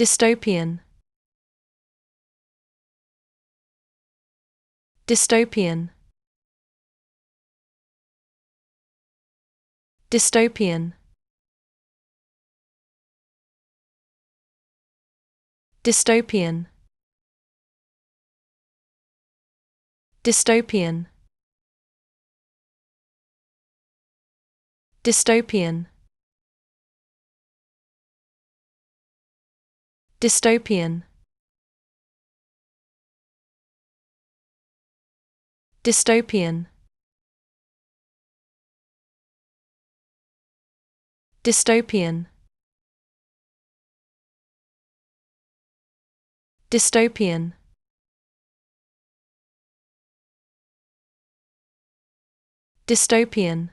Dystopian. Dystopian. Dystopian. Dystopian. Dystopian. Dystopian. Dystopian. Dystopian. Dystopian. Dystopian. Dystopian.